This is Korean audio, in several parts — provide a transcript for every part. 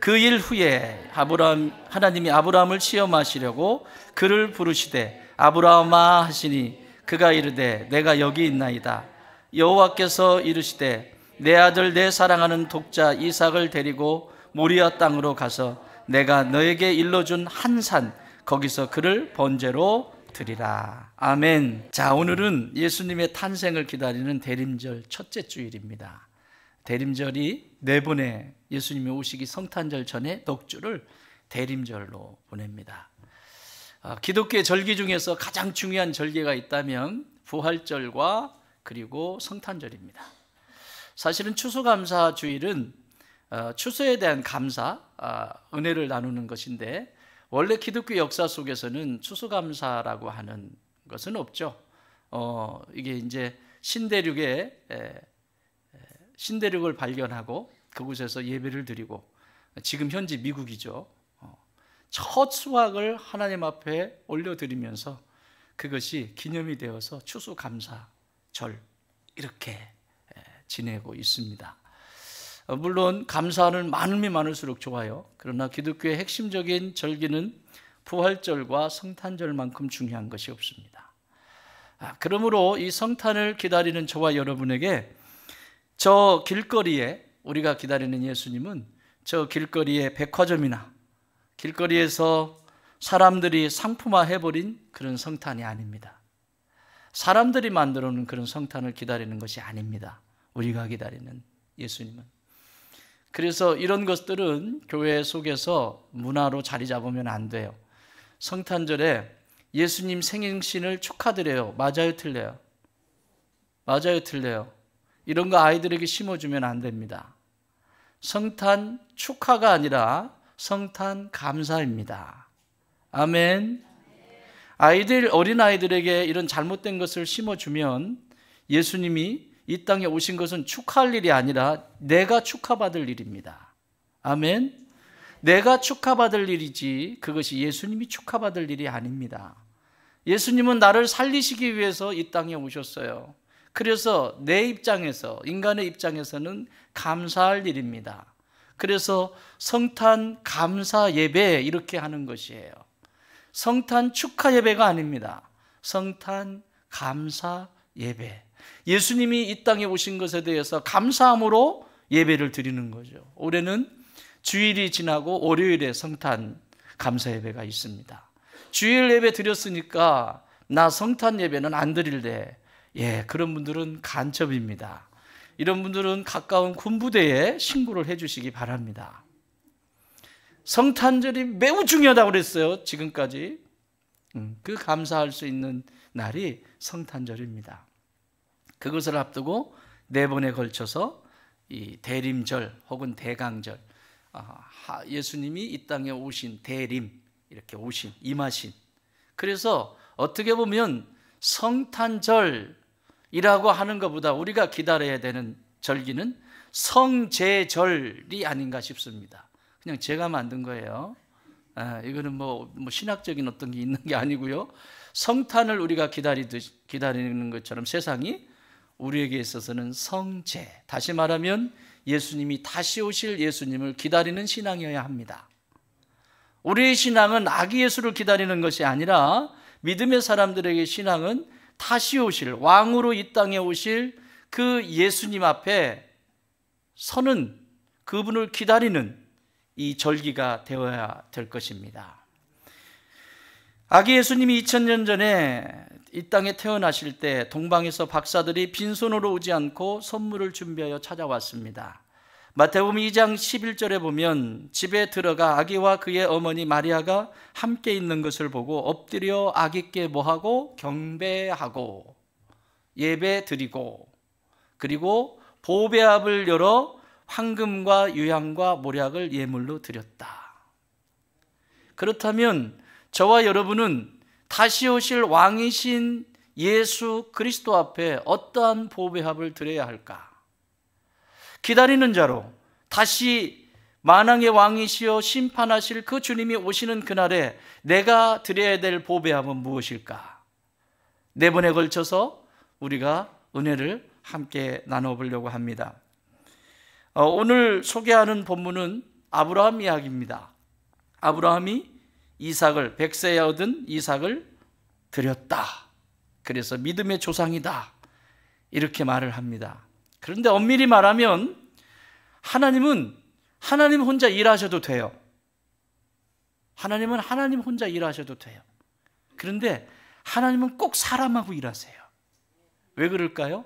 그 일 후에 하나님이 아브라함을 시험하시려고 그를 부르시되 아브라함아 하시니 그가 이르되 내가 여기 있나이다. 여호와께서 이르시되 내 아들 내 사랑하는 독자 이삭을 데리고 모리아 땅으로 가서 내가 너에게 일러준 한 산 거기서 그를 번제로 드리라. 아멘. 자, 오늘은 예수님의 탄생을 기다리는 대림절 첫째 주일입니다. 대림절이 네 번의 예수님이 오시기 성탄절 전에 넉 주를 대림절로 보냅니다. 기독교의 절기 중에서 가장 중요한 절기가 있다면 부활절과 그리고 성탄절입니다. 사실은 추수감사주일은 추수에 대한 감사, 은혜를 나누는 것인데 원래 기독교 역사 속에서는 추수감사라고 하는 것은 없죠. 이게 이제 신대륙을 발견하고 그곳에서 예배를 드리고, 지금 현지 미국이죠. 첫 수확을 하나님 앞에 올려드리면서 그것이 기념이 되어서 추수감사절 이렇게 지내고 있습니다. 물론 감사는 많으면 많을수록 좋아요. 그러나 기독교의 핵심적인 절기는 부활절과 성탄절만큼 중요한 것이 없습니다. 그러므로 이 성탄을 기다리는 저와 여러분에게 저 길거리에, 우리가 기다리는 예수님은 저 길거리의 백화점이나 길거리에서 사람들이 상품화해버린 그런 성탄이 아닙니다. 사람들이 만들어 놓은 그런 성탄을 기다리는 것이 아닙니다. 우리가 기다리는 예수님은. 그래서 이런 것들은 교회 속에서 문화로 자리 잡으면 안 돼요. 성탄절에 예수님 생신을 축하드려요. 맞아요, 틀려요? 맞아요, 틀려요? 이런 거 아이들에게 심어주면 안 됩니다. 성탄 축하가 아니라 성탄 감사입니다. 아멘. 어린아이들에게 이런 잘못된 것을 심어주면 예수님이 이 땅에 오신 것은 축하할 일이 아니라 내가 축하받을 일입니다. 아멘. 내가 축하받을 일이지 그것이 예수님이 축하받을 일이 아닙니다. 예수님은 나를 살리시기 위해서 이 땅에 오셨어요. 그래서 내 입장에서, 인간의 입장에서는 감사할 일입니다. 그래서 성탄 감사 예배 이렇게 하는 것이에요. 성탄 축하 예배가 아닙니다. 성탄 감사 예배. 예수님이 이 땅에 오신 것에 대해서 감사함으로 예배를 드리는 거죠. 올해는 주일이 지나고 월요일에 성탄 감사 예배가 있습니다. 주일 예배 드렸으니까 나 성탄 예배는 안 드릴래. 그런 분들은 간첩입니다. 이런 분들은 가까운 군부대에 신고를 해주시기 바랍니다. 성탄절이 매우 중요하다고 그랬어요. 지금까지. 그 감사할 수 있는 날이 성탄절입니다. 그것을 앞두고 네 번에 걸쳐서 이 대림절 혹은 대강절, 예수님이 이 땅에 오신 대림, 이렇게 오신, 임하신. 그래서 어떻게 보면 성탄절이라고 하는 것보다 우리가 기다려야 되는 절기는 성제절이 아닌가 싶습니다. 그냥 제가 만든 거예요. 이거는 뭐 신학적인 어떤 게 있는 게 아니고요. 성탄을 우리가 기다리는 것처럼 세상이 우리에게 있어서는 성제, 다시 말하면 예수님이 다시 오실 예수님을 기다리는 신앙이어야 합니다. 우리의 신앙은 아기 예수를 기다리는 것이 아니라 믿음의 사람들에게 신앙은 다시 오실, 왕으로 이 땅에 오실 그 예수님 앞에 서는, 그분을 기다리는 이 절기가 되어야 될 것입니다. 아기 예수님이 2000년 전에 이 땅에 태어나실 때 동방에서 박사들이 빈손으로 오지 않고 선물을 준비하여 찾아왔습니다. 마태복음 2장 11절에 보면 집에 들어가 아기와 그의 어머니 마리아가 함께 있는 것을 보고 엎드려 아기께 뭐하고? 경배하고 예배 드리고, 그리고 보배압을 열어 황금과 유향과 모략을 예물로 드렸다. 그렇다면 저와 여러분은 다시 오실 왕이신 예수 그리스도 앞에 어떠한 보배합을 드려야 할까? 기다리는 자로 다시 만왕의 왕이시여 심판하실 그 주님이 오시는 그날에 내가 드려야 될 보배합은 무엇일까? 네 번에 걸쳐서 우리가 은혜를 함께 나눠보려고 합니다. 오늘 소개하는 본문은 아브라함 이야기입니다. 아브라함이 이삭을 100세에 얻은 이삭을 드렸다. 그래서 믿음의 조상이다. 이렇게 말을 합니다. 그런데 엄밀히 말하면 하나님 혼자 일하셔도 돼요. 하나님은 하나님 혼자 일하셔도 돼요. 그런데 하나님은 꼭 사람하고 일하세요. 왜 그럴까요?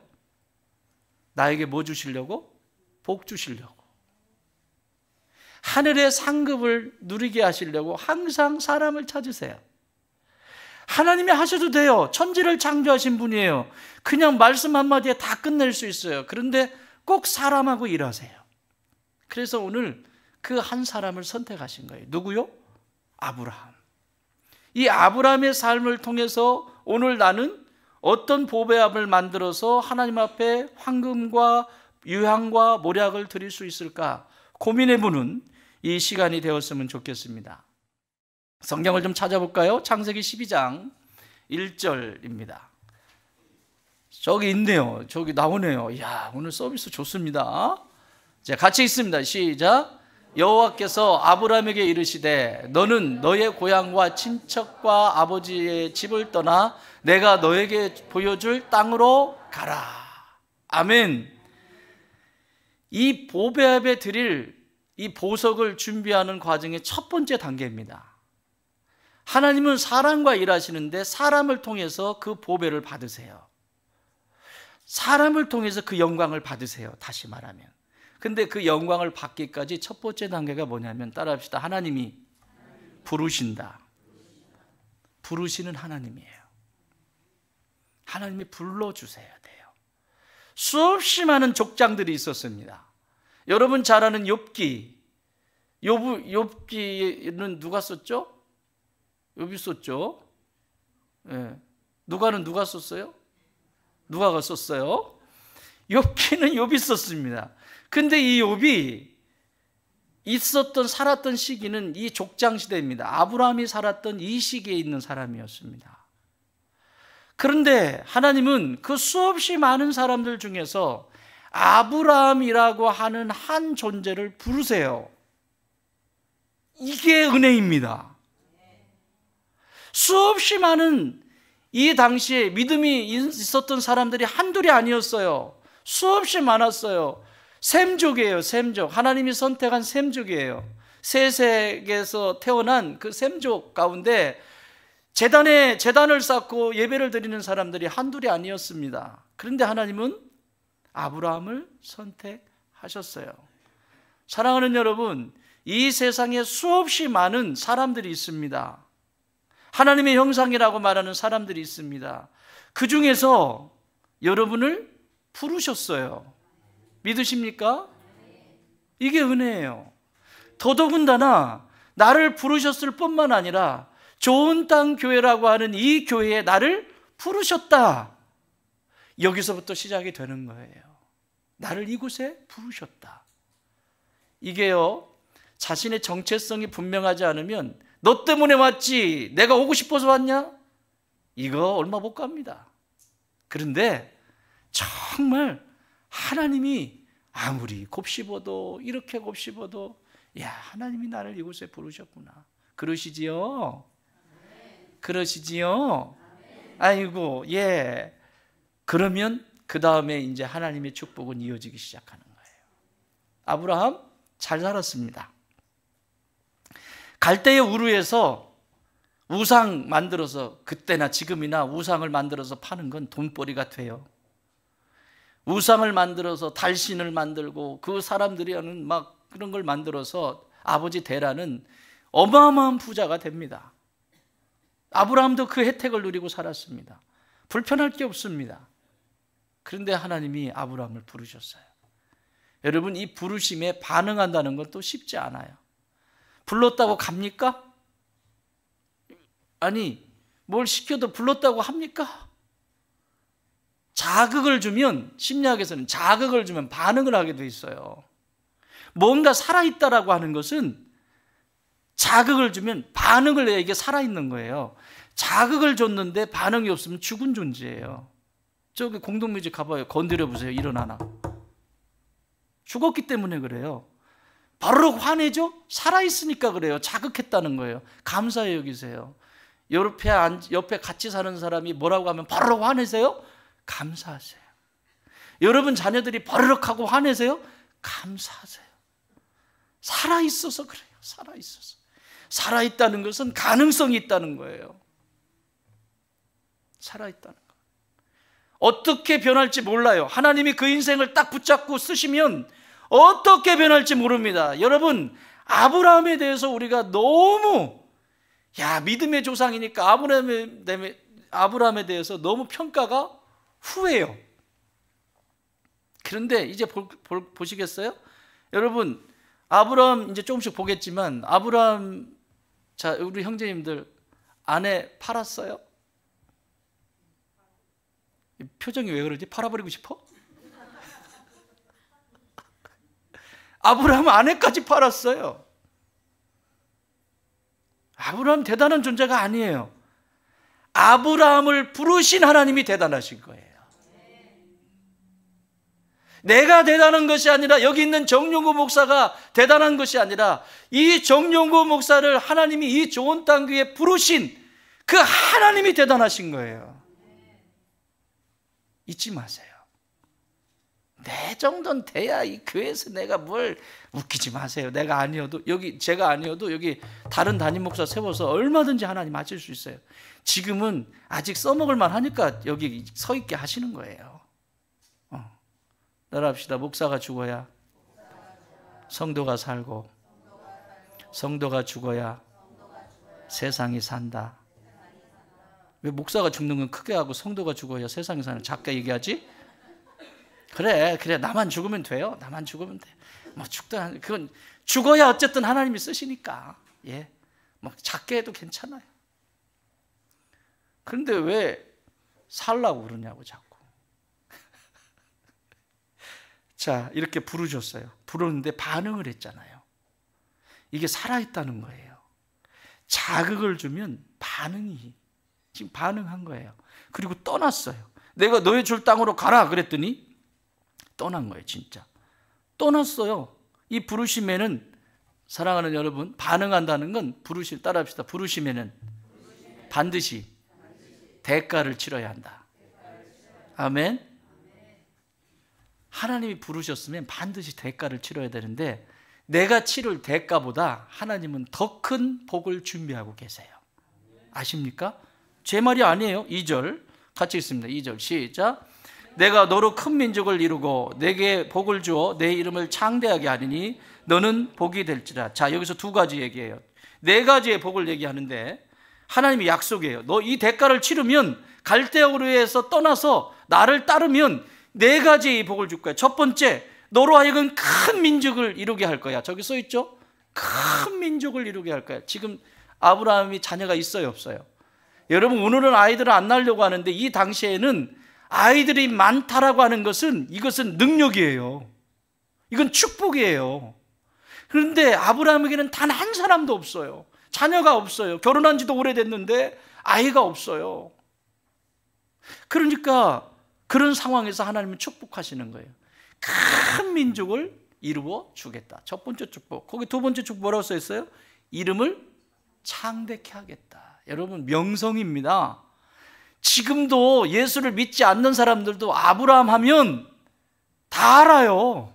나에게 뭐 주시려고? 복 주시려고. 하늘의 상급을 누리게 하시려고 항상 사람을 찾으세요. 하나님이 하셔도 돼요. 천지를 창조하신 분이에요. 그냥 말씀 한마디에 다 끝낼 수 있어요. 그런데 꼭 사람하고 일하세요. 그래서 오늘 그 한 사람을 선택하신 거예요. 누구요? 아브라함. 이 아브라함의 삶을 통해서 오늘 나는 어떤 보배합을 만들어서 하나님 앞에 황금과 유향과 모략을 드릴 수 있을까 고민해보는 이 시간이 되었으면 좋겠습니다. 성경을 좀 찾아볼까요? 창세기 12장 1절입니다. 저기 있네요. 저기 나오네요. 이야, 오늘 서비스 좋습니다. 자, 같이 있습니다. 시작. 여호와께서 아브라함에게 이르시되 너는 너의 고향과 친척과 아버지의 집을 떠나 내가 너에게 보여줄 땅으로 가라. 아멘. 이 보배합에 드릴 이 보석을 준비하는 과정의 첫 번째 단계입니다. 하나님은 사람과 일하시는데 사람을 통해서 그 보배를 받으세요. 사람을 통해서 그 영광을 받으세요. 다시 말하면. 근데 그 영광을 받기까지 첫 번째 단계가 뭐냐면 따라합시다. 하나님이 부르신다. 부르시는 하나님이에요. 하나님이 불러주셔야 돼요. 수없이 많은 족장들이 있었습니다. 여러분 잘 아는 욥기는 누가 썼죠? 욥이 썼죠. 예. 누가 썼어요? 누가가 썼어요? 욥기는 욥이 썼습니다. 근데 이 욥이 살았던 시기는 이 족장 시대입니다. 아브라함이 살았던 이 시기에 있는 사람이었습니다. 그런데 하나님은 그 수없이 많은 사람들 중에서 아브라함이라고 하는 한 존재를 부르세요. 이게 은혜입니다. 수없이 많은 이 당시에 믿음이 있었던 사람들이 한둘이 아니었어요. 수없이 많았어요. 셈족이에요. 셈족. 하나님이 선택한 셈족이에요. 셋에게서 태어난 그 셈족 가운데 제단을 쌓고 예배를 드리는 사람들이 한둘이 아니었습니다. 그런데 하나님은 아브라함을 선택하셨어요. 사랑하는 여러분, 이 세상에 수없이 많은 사람들이 있습니다. 하나님의 형상이라고 말하는 사람들이 있습니다. 그 중에서 여러분을 부르셨어요. 믿으십니까? 이게 은혜예요. 더더군다나 나를 부르셨을 뿐만 아니라 좋은 땅 교회라고 하는 이 교회에 나를 부르셨다. 여기서부터 시작이 되는 거예요. 나를 이곳에 부르셨다. 이게요, 자신의 정체성이 분명하지 않으면 너 때문에 왔지 내가 오고 싶어서 왔냐? 이거 얼마 못 갑니다. 그런데 정말 하나님이 아무리 곱씹어도 이렇게 곱씹어도 야, 하나님이 나를 이곳에 부르셨구나. 그러시지요? 그러시지요? 아이고, 예. 그러면 그 다음에 이제 하나님의 축복은 이어지기 시작하는 거예요. 아브라함 잘 살았습니다. 갈대의 우르에서 우상 만들어서 그때나 지금이나 우상을 만들어서 파는 건 돈벌이가 돼요. 우상을 만들어서 달신을 만들고 그 사람들이 하는 막 그런 걸 만들어서 아버지 데라는 어마어마한 부자가 됩니다. 아브라함도 그 혜택을 누리고 살았습니다. 불편할 게 없습니다. 그런데 하나님이 아브라함을 부르셨어요. 여러분, 이 부르심에 반응한다는 것도 쉽지 않아요. 불렀다고 갑니까? 아니, 뭘 시켜도 불렀다고 합니까? 자극을 주면, 심리학에서는 자극을 주면 반응을 하게 돼 있어요. 뭔가 살아있다라고 하는 것은 자극을 주면 반응을 해야 이게 살아있는 거예요. 자극을 줬는데 반응이 없으면 죽은 존재예요. 저기 공동묘지 가봐요. 건드려 보세요. 일어나나. 죽었기 때문에 그래요. 바로 화내죠? 살아있으니까 그래요. 자극했다는 거예요. 감사해 여기세요. 옆에 같이 사는 사람이 뭐라고 하면 바로 화내세요? 감사하세요. 여러분 자녀들이 버르륵하고 화내세요? 감사하세요. 살아있어서 그래요. 살아있어서. 살아있다는 것은 가능성이 있다는 거예요. 살아있다는 거. 어떻게 변할지 몰라요. 하나님이 그 인생을 딱 붙잡고 쓰시면 어떻게 변할지 모릅니다. 여러분, 아브라함에 대해서 우리가 너무 믿음의 조상이니까 아브라함에 대해서 너무 평가가 후해요. 그런데 이제 보시겠어요? 여러분, 아브라함 이제 조금씩 보겠지만 아브라함, 자, 우리 형제님들 아내 팔았어요? 표정이 왜 그러지? 팔아버리고 싶어? 아브라함 아내까지 팔았어요. 아브라함 대단한 존재가 아니에요. 아브라함을 부르신 하나님이 대단하신 거예요. 내가 대단한 것이 아니라, 여기 있는 정용구 목사가 대단한 것이 아니라, 이 정용구 목사를 하나님이 이 좋은 땅 교회에 부르신 그 하나님이 대단하신 거예요. 잊지 마세요. 내 정도는 돼야 이 교회에서 내가 뭘, 웃기지 마세요. 내가 아니어도, 제가 아니어도 여기 다른 담임 목사 세워서 얼마든지 하나님 하실 수 있어요. 지금은 아직 써먹을만 하니까 여기 서 있게 하시는 거예요. 따라합시다. 목사가 죽어야 성도가 살고, 성도가 죽어야 세상이 산다. 왜 목사가 죽는 건 크게 하고 성도가 죽어야 세상이 사는 작게 얘기하지? 그래 나만 죽으면 돼요. 나만 죽으면 돼. 뭐 죽든, 그건 죽어야 어쨌든 하나님이 쓰시니까, 뭐 작게 해도 괜찮아요. 그런데 왜 살라고 그러냐고 자꾸. 자, 이렇게 부르셨어요. 부르는데 반응을 했잖아요. 이게 살아있다는 거예요. 자극을 주면 지금 반응한 거예요. 그리고 떠났어요. 내가 너의 줄 땅으로 가라 그랬더니 떠난 거예요. 진짜 떠났어요. 이 부르심에는, 사랑하는 여러분, 반응한다는 건 따라합시다. 부르심에는 반드시 대가를 치러야 한다. 아멘. 하나님이 부르셨으면 반드시 대가를 치러야 되는데, 내가 치를 대가보다 하나님은 더 큰 복을 준비하고 계세요. 아십니까? 제 말이 아니에요. 2절 같이 읽습니다. 2절 시작. 내가 너로 큰 민족을 이루고 내게 복을 주어 내 이름을 창대하게 하리니 너는 복이 될지라. 자, 여기서 두 가지 얘기해요. 네 가지의 복을 얘기하는데 하나님이 약속이에요. 너 이 대가를 치르면, 갈대아우르에서 떠나서 나를 따르면 네 가지의 복을 줄 거야. 첫 번째, 너로 하여금 큰 민족을 이루게 할 거야. 저기 써 있죠? 큰 민족을 이루게 할 거야. 지금 아브라함이 자녀가 있어요, 없어요? 여러분, 오늘은 아이들을 안 낳으려고 하는데 이 당시에는 아이들이 많다라고 하는 것은, 이것은 능력이에요. 이건 축복이에요. 그런데 아브라함에게는 단 한 사람도 없어요. 자녀가 없어요. 결혼한 지도 오래됐는데 아이가 없어요. 그러니까 그런 상황에서 하나님은 축복하시는 거예요. 큰 민족을 이루어 주겠다. 첫 번째 축복. 거기 두 번째 축복 뭐라고 써 있어요? 이름을 창대케 하겠다. 여러분, 명성입니다. 지금도 예수를 믿지 않는 사람들도 아브라함 하면 다 알아요.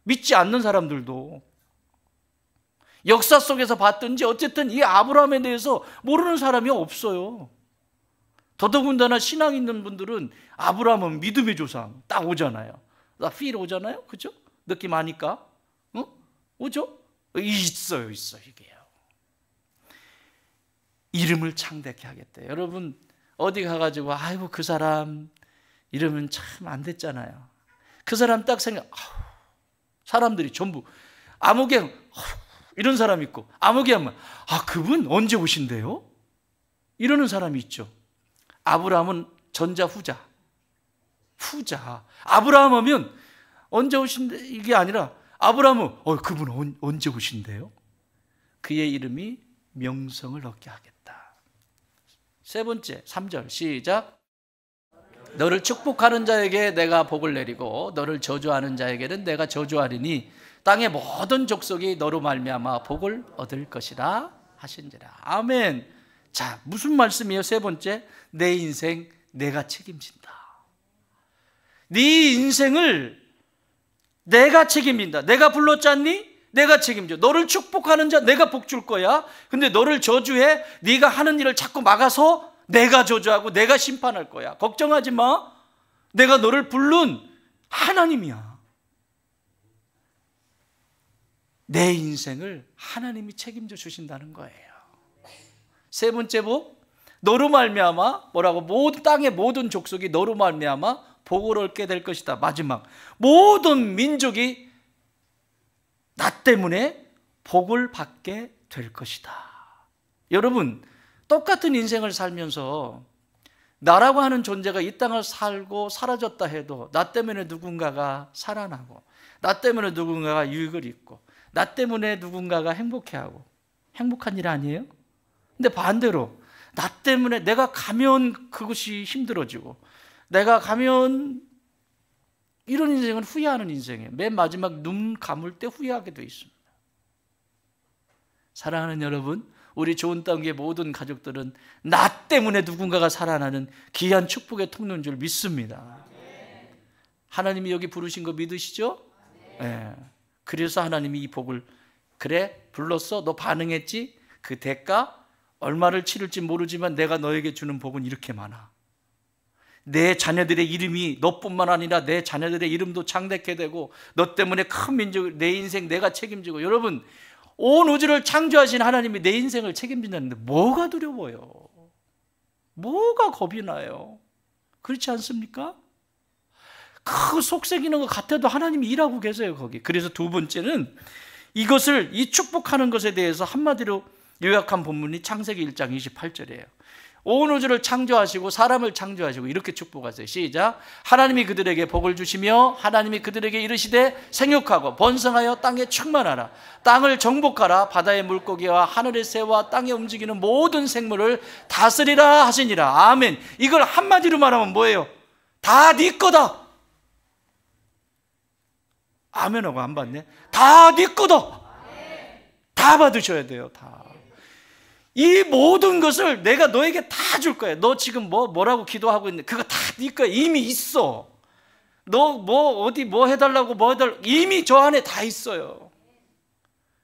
믿지 않는 사람들도. 역사 속에서 봤든지 어쨌든 이 아브라함에 대해서 모르는 사람이 없어요. 더더군다나 신앙 있는 분들은 아브라함은 믿음의 조상 딱 오잖아요. 나 필 오잖아요. 그죠? 느낌 아니까? 오죠? 있어요 이게요. 이름을 창대케 하겠대. 여러분, 어디 가가지고 아이고 그 사람 이러면 참 안 됐잖아요. 그 사람 딱 사람들이 전부 아무개 이런 사람 있고, 아무개 하면 그분 언제 오신대요? 이러는 사람이 있죠. 아브라함은 전자 후자. 아브라함 하면 언제 오신대 이게 아니라, 아브라함은 그분 언제 오신대요? 그의 이름이 명성을 얻게 하겠다. 세 번째 3절 시작. 너를 축복하는 자에게 내가 복을 내리고 너를 저주하는 자에게는 내가 저주하리니 땅의 모든 족속이 너로 말미암아 복을 얻을 것이라 하신지라. 아멘. 자, 무슨 말씀이에요? 세 번째, 내 인생 내가 책임진다. 네 인생을 내가 책임진다. 내가 불렀잖니? 내가 책임져. 너를 축복하는 자 내가 복 줄 거야. 근데 너를 저주해. 네가 하는 일을 자꾸 막아서 내가 저주하고 내가 심판할 거야. 걱정하지 마. 내가 너를 부른 하나님이야. 내 인생을 하나님이 책임져 주신다는 거예요. 세 번째 복, 너로 말미암아 뭐라고? 모든 땅의 모든 족속이 너로 말미암아 복을 얻게 될 것이다. 마지막, 모든 민족이 나 때문에 복을 받게 될 것이다. 여러분, 똑같은 인생을 살면서 나라고 하는 존재가 이 땅을 살고 사라졌다 해도 나 때문에 누군가가 살아나고 나 때문에 누군가가 유익을 입고 나 때문에 누군가가 행복해하고 행복한 일 아니에요? 근데 반대로 나 때문에 내가 가면 그것이 힘들어지고 내가 가면 이런 인생은 후회하는 인생이에요. 맨 마지막 눈 감을 때 후회하게 돼 있습니다. 사랑하는 여러분, 우리 좋은 땅의 모든 가족들은 나 때문에 누군가가 살아나는 귀한 축복의 통로인 줄 믿습니다. 하나님이 여기 부르신 거 믿으시죠? 네. 그래서 하나님이 이 복을, 그래 불렀어, 너 반응했지? 그 대가 얼마를 치를지 모르지만 내가 너에게 주는 복은 이렇게 많아. 내 자녀들의 이름이 너뿐만 아니라 내 자녀들의 이름도 창대케 되고 너 때문에 큰 민족, 내 인생 내가 책임지고. 여러분, 온 우주를 창조하신 하나님이 내 인생을 책임진다는데 뭐가 두려워요? 뭐가 겁이 나요? 그렇지 않습니까? 그 속삭이는 것 같아도 하나님이 일하고 계세요, 거기. 그래서 두 번째는 이것을, 이 축복하는 것에 대해서 한마디로 요약한 본문이 창세기 1장 28절이에요. 온 우주를 창조하시고 사람을 창조하시고 이렇게 축복하세요. 시작. 하나님이 그들에게 복을 주시며 하나님이 그들에게 이르시되 생육하고 번성하여 땅에 충만하라. 땅을 정복하라. 바다의 물고기와 하늘의 새와 땅에 움직이는 모든 생물을 다스리라 하시니라. 아멘. 이걸 한마디로 말하면 뭐예요? 다 네 거다. 아멘하고 안 받네. 다 네 거다. 다 받으셔야 돼요. 다. 이 모든 것을 내가 너에게 다 줄 거야. 너 지금 뭐라고 기도하고 있는데 그거 다 네 거야. 이미 있어. 너 어디 뭐 해달라고 이미 저 안에 다 있어요.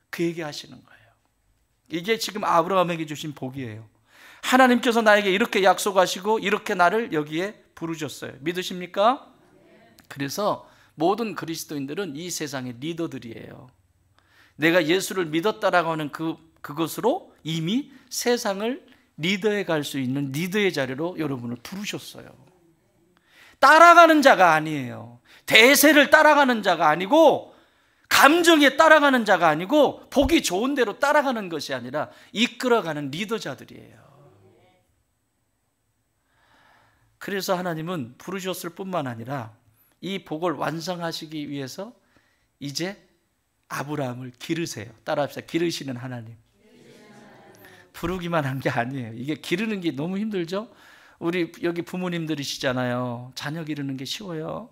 그 얘기 하시는 거예요. 이게 지금 아브라함에게 주신 복이에요. 하나님께서 나에게 이렇게 약속하시고 이렇게 나를 여기에 부르셨어요. 믿으십니까? 그래서 모든 그리스도인들은 이 세상의 리더들이에요. 내가 예수를 믿었다라고 하는 그것으로 이미 세상을 리더해 갈 수 있는 리더의 자리로 여러분을 부르셨어요. 따라가는 자가 아니에요. 대세를 따라가는 자가 아니고 감정에 따라가는 자가 아니고 보기 좋은 대로 따라가는 것이 아니라 이끌어가는 리더자들이에요. 그래서 하나님은 부르셨을 뿐만 아니라 이 복을 완성하시기 위해서 이제 아브라함을 기르세요. 따라합시다. 기르시는 하나님. 부르기만 한 게 아니에요. 이게 기르는 게 너무 힘들죠? 우리 여기 부모님들이시잖아요. 자녀 기르는 게 쉬워요?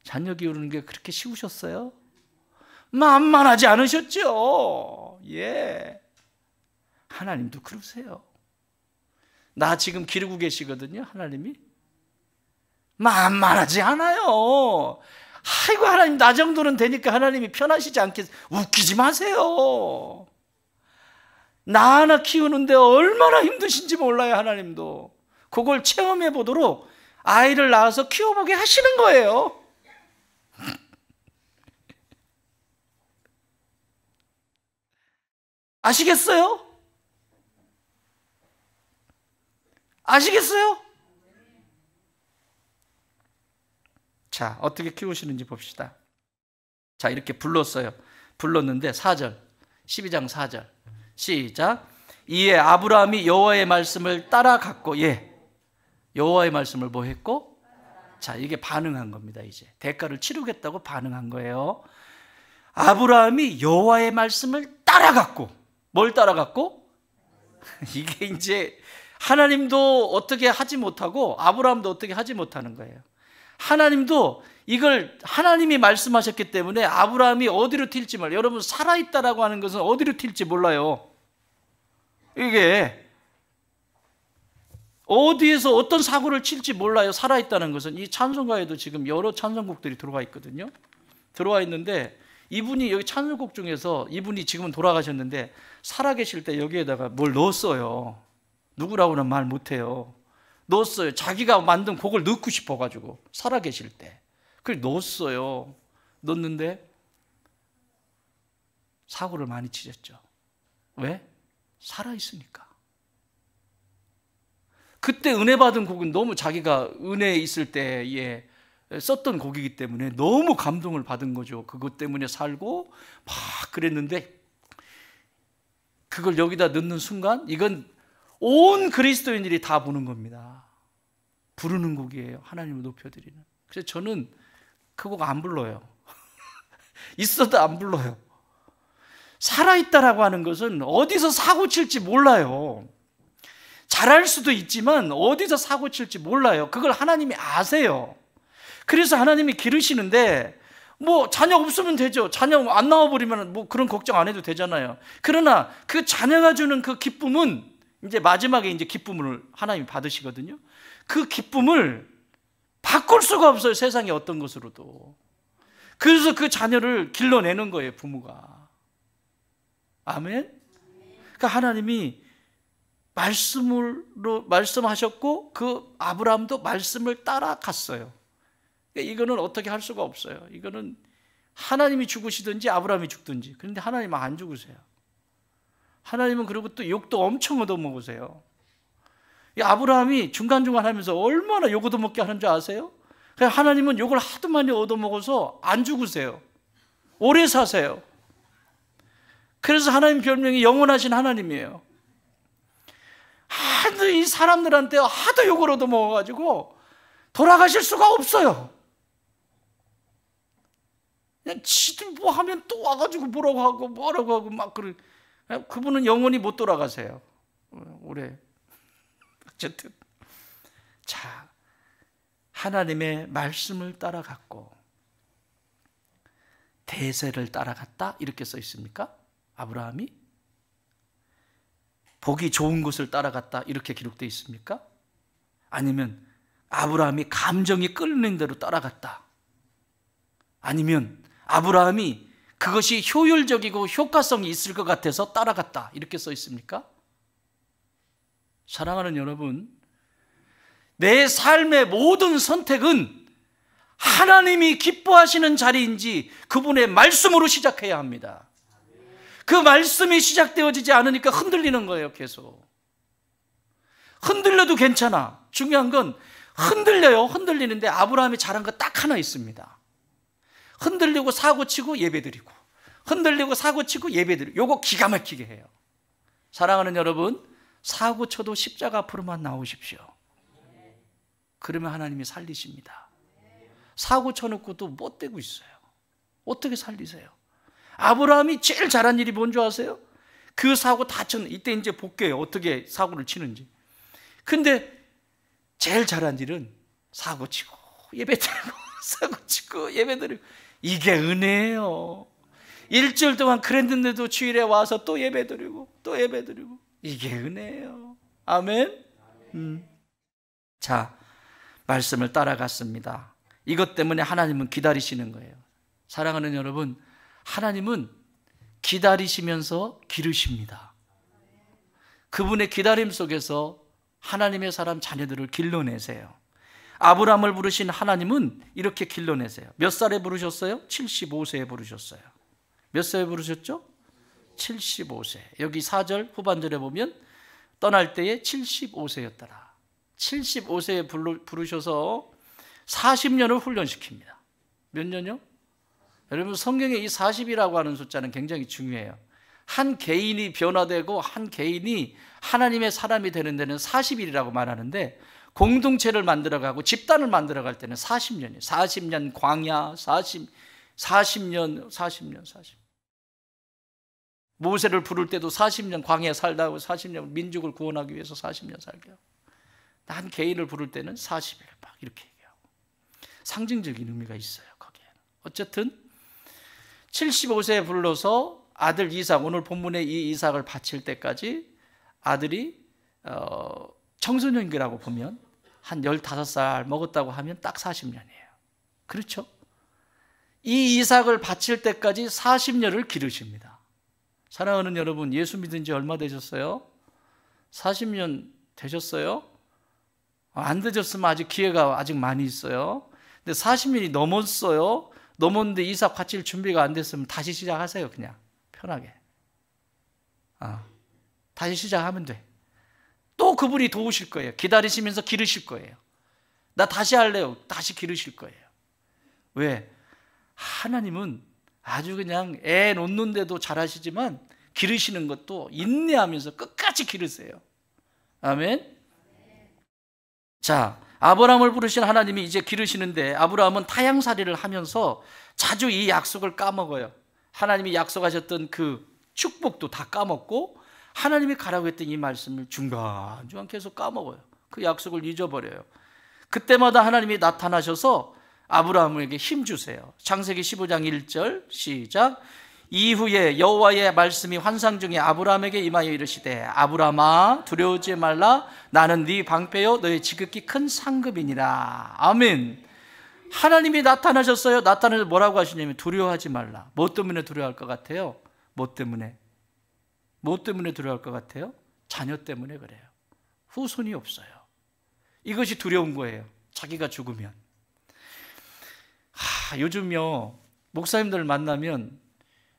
자녀 기르는 게 그렇게 쉬우셨어요? 만만하지 않으셨죠? 예. 하나님도 그러세요. 나 지금 기르고 계시거든요, 하나님이. 만만하지 않아요. 아이고, 하나님 나 정도는 되니까 하나님이 편하시지 않겠어요? 웃기지 마세요. 나 하나 키우는데 얼마나 힘드신지 몰라요, 하나님도. 그걸 체험해 보도록 아이를 낳아서 키워보게 하시는 거예요. 아시겠어요? 아시겠어요? 자, 어떻게 키우시는지 봅시다. 자, 이렇게 불렀어요. 불렀는데 4절, 12장 4절 시작. 이에 아브라함이 여호와의 말씀을 따라갔고, 예, 여호와의 말씀을 뭐 했고? 자, 이게 반응한 겁니다. 이제 대가를 치르겠다고 반응한 거예요. 아브라함이 여호와의 말씀을 따라갔고, 뭘 따라갔고? 이게 이제 하나님도 어떻게 하지 못하고 아브라함도 어떻게 하지 못하는 거예요. 하나님도 이걸 하나님이 말씀하셨기 때문에 아브라함이 어디로 튈지 몰라요. 여러분, 살아있다라고 하는 것은 어디로 튈지 몰라요. 이게 어디에서 어떤 사고를 칠지 몰라요. 살아있다는 것은. 이 찬송가에도 지금 여러 찬송곡들이 들어와 있거든요. 들어와 있는데 이분이 여기 찬송곡 중에서 이분이 지금은 돌아가셨는데 살아계실 때 여기에다가 뭘 넣었어요. 누구라고는 말 못해요. 넣었어요. 자기가 만든 곡을 넣고 싶어가지고 살아계실 때 그걸 넣었어요. 넣었는데 사고를 많이 치셨죠. 왜? 살아있으니까. 그때 은혜 받은 곡은 너무 자기가 은혜에 있을 때에 썼던 곡이기 때문에 너무 감동을 받은 거죠. 그것 때문에 살고 막 그랬는데 그걸 여기다 넣는 순간 이건 온 그리스도인들이 다 보는 겁니다. 부르는 곡이에요. 하나님을 높여드리는. 그래서 저는 그 곡 안 불러요. 있어도 안 불러요. 살아있다라고 하는 것은 어디서 사고 칠지 몰라요. 잘할 수도 있지만 어디서 사고 칠지 몰라요. 그걸 하나님이 아세요. 그래서 하나님이 기르시는데 뭐 자녀 없으면 되죠. 자녀 안 나와버리면 뭐 그런 걱정 안 해도 되잖아요. 그러나 그 자녀가 주는 그 기쁨은 이제 마지막에 이제 기쁨을 하나님이 받으시거든요. 그 기쁨을 바꿀 수가 없어요. 세상에 어떤 것으로도. 그래서 그 자녀를 길러내는 거예요. 부모가. 아멘. 그러니까 하나님이 말씀하셨고 그 아브라함도 말씀을 따라갔어요. 그러니까 이거는 어떻게 할 수가 없어요. 이거는 하나님이 죽으시든지 아브라함이 죽든지. 그런데 하나님은 안 죽으세요. 하나님은 그리고 또 욕도 엄청 얻어먹으세요. 이 아브라함이 중간중간 하면서 얼마나 욕 얻어먹게 하는 줄 아세요? 하나님은 욕을 하도 많이 얻어먹어서 안 죽으세요. 오래 사세요. 그래서 하나님 별명이 영원하신 하나님이에요. 하도 이 사람들한테 하도 욕을 얻어먹어가지고 돌아가실 수가 없어요. 그냥 지들 뭐 하면 또 와가지고 뭐라고 하고 막 그분은 영원히 못 돌아가세요. 오래. 어쨌든 자, 하나님의 말씀을 따라갔고 대세를 따라갔다 이렇게 써 있습니까? 아브라함이 보기 좋은 곳을 따라갔다 이렇게 기록되어 있습니까? 아니면 아브라함이 감정이 끌리는 대로 따라갔다, 아니면 아브라함이 그것이 효율적이고 효과성이 있을 것 같아서 따라갔다 이렇게 써 있습니까? 사랑하는 여러분, 내 삶의 모든 선택은 하나님이 기뻐하시는 자리인지 그분의 말씀으로 시작해야 합니다. 그 말씀이 시작되어지지 않으니까 흔들리는 거예요. 계속 흔들려도 괜찮아. 중요한 건 흔들려요. 흔들리는데 아브라함이 잘한 거 딱 하나 있습니다. 흔들리고 사고치고 예배드리고, 흔들리고 사고치고 예배드리고. 요거 기가 막히게 해요. 사랑하는 여러분, 사고쳐도 십자가 앞으로만 나오십시오. 그러면 하나님이 살리십니다. 사고 쳐놓고도 못 되고 있어요. 어떻게 살리세요? 아브라함이 제일 잘한 일이 뭔 줄 아세요? 그 사고 다 쳤는, 이때 이제 볼게요. 어떻게 사고를 치는지. 근데 제일 잘한 일은 사고 치고 예배드리고 사고 치고 예배드리고. 이게 은혜예요. 일주일 동안 그랬는데도 주일에 와서 또 예배드리고 또 예배드리고. 이게 은혜예요. 아멘. 자, 말씀을 따라갔습니다. 이것 때문에 하나님은 기다리시는 거예요. 사랑하는 여러분, 하나님은 기다리시면서 기르십니다. 그분의 기다림 속에서 하나님의 사람 자녀들을 길러내세요. 아브라함을 부르신 하나님은 이렇게 길러내세요. 몇 살에 부르셨어요? 75세에 부르셨어요. 몇 살에 부르셨죠? 75세. 여기 4절 후반절에 보면 떠날 때에 75세였더라. 75세에 부르셔서 40년을 훈련시킵니다. 몇 년요? 여러분, 성경에 이 40이라고 하는 숫자는 굉장히 중요해요. 한 개인이 변화되고 한 개인이 하나님의 사람이 되는 데는 40일이라고 말하는데, 공동체를 만들어가고 집단을 만들어갈 때는 40년이에요. 40년 광야, 40년. 모세를 부를 때도 40년 광야에 살다고 40년 민족을 구원하기 위해서 40년 살게 하고, 한 개인을 부를 때는 40일 막 이렇게 얘기하고, 상징적인 의미가 있어요 거기에는. 어쨌든 75세에 불러서 아들 이삭, 오늘 본문에 이 이삭을 바칠 때까지 아들이 청소년기라고 보면 한 15살 먹었다고 하면 딱 40년이에요. 그렇죠? 이 이삭을 바칠 때까지 40년을 기르십니다. 사랑하는 여러분, 예수 믿은 지 얼마 되셨어요? 40년 되셨어요? 안 되셨으면 아직 기회가 아직 많이 있어요. 근데 40년이 넘었어요. 넘었는데 이삭 바칠 준비가 안 됐으면 다시 시작하세요. 그냥 편하게. 다시 시작하면 돼. 또 그분이 도우실 거예요. 기다리시면서 기르실 거예요. 나 다시 할래요. 다시 기르실 거예요. 왜? 하나님은 아주 그냥 애 놓는데도 잘하시지만 기르시는 것도 인내하면서 끝까지 기르세요. 아멘. 자, 아브라함을 부르신 하나님이 이제 기르시는데, 아브라함은 타향살이를 하면서 자주 이 약속을 까먹어요. 하나님이 약속하셨던 그 축복도 다 까먹고, 하나님이 가라고 했던 이 말씀을 중간중간 계속 까먹어요. 그 약속을 잊어버려요. 그때마다 하나님이 나타나셔서 아브라함에게 힘주세요. 창세기 15장 1절 시작. 이후에 여호와의 말씀이 환상 중에 아브라함에게 임하여 이르시되, 아브라함아 두려워하지 말라. 나는 네 방패요 너의 지극히 큰 상급이니라. 아멘. 하나님이 나타나셨어요. 나타나서 뭐라고 하시냐면 두려워하지 말라. 뭐 때문에 두려워할 것 같아요? 뭐 때문에 두려워할 것 같아요? 자녀 때문에 그래요. 후손이 없어요. 이것이 두려운 거예요. 자기가 죽으면. 요즘요 목사님들 만나면,